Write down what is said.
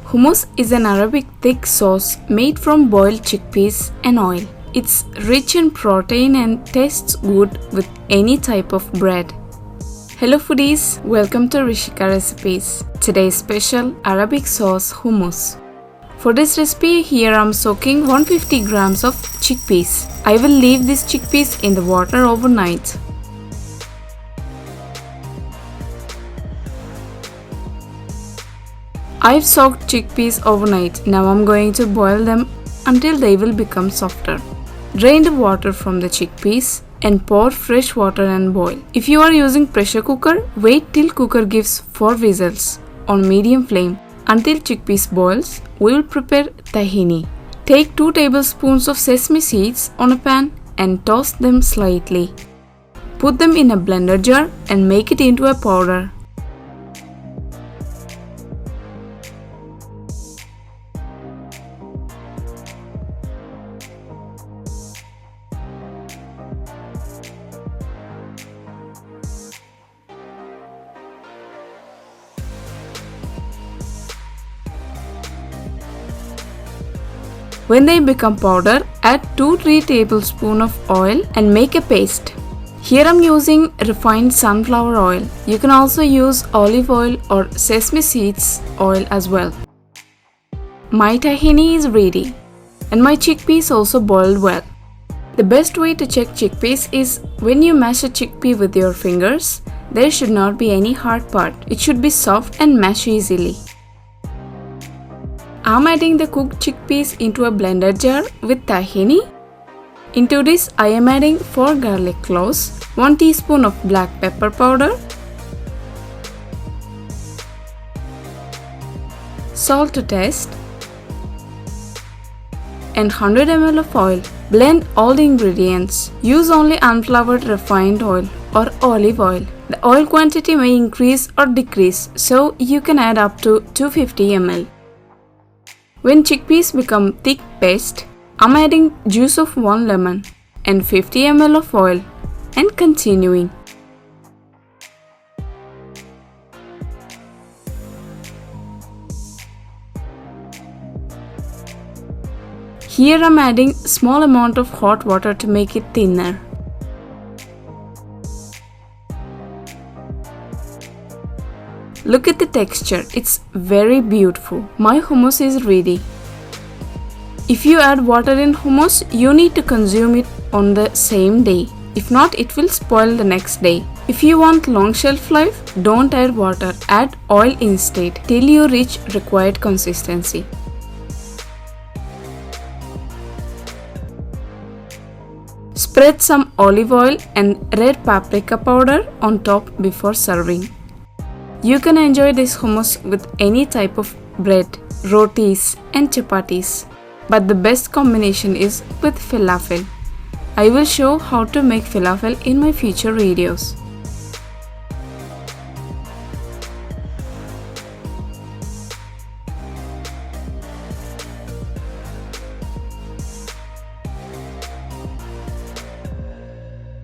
Hummus is an Arabic thick sauce made from boiled chickpeas and oil. It's rich in protein and tastes good with any type of bread. Hello foodies, welcome to Rishika recipes. Today's special Arabic sauce hummus. For this recipe, here I'm soaking 150 grams of chickpeas. I will leave these chickpeas in the water overnight. I've soaked chickpeas overnight. Now I'm going to boil them until they will become softer. Drain the water from the chickpeas and pour fresh water and boil. If you are using pressure cooker, wait till cooker gives 4 whistles on medium flame. Until chickpeas boils, we will prepare tahini. Take 2 tablespoons of sesame seeds on a pan and toss them slightly. Put them in a blender jar and make it into a powder. When they become powder, add 2-3 tablespoons of oil and make a paste. Here I'm using refined sunflower oil. You can also use olive oil or sesame seeds oil as well. My tahini is ready and my chickpeas also boiled well. The best way to check chickpeas is when you mash a chickpea with your fingers, there should not be any hard part. It should be soft and mash easily. I'm adding the cooked chickpeas into a blender jar with tahini. Into this, I am adding 4 garlic cloves, 1 teaspoon of black pepper powder, salt to taste, and 100 ml of oil. Blend all the ingredients. Use only unflavored refined oil or olive oil. The oil quantity may increase or decrease, so you can add up to 250 ml. When chickpeas become thick paste, I'm adding juice of 1 lemon and 50 ml of oil and continuing. Here I'm adding small amount of hot water to make it thinner. Look at the texture, it's very beautiful. My hummus is ready. If you add water in hummus, you need to consume it on the same day. If not, it will spoil the next day. If you want long shelf life, don't add water, add oil instead till you reach required consistency. Spread some olive oil and red paprika powder on top before serving. You can enjoy this hummus with any type of bread, roties and chapaties. But the best combination is with falafel. I will show how to make falafel in my future videos.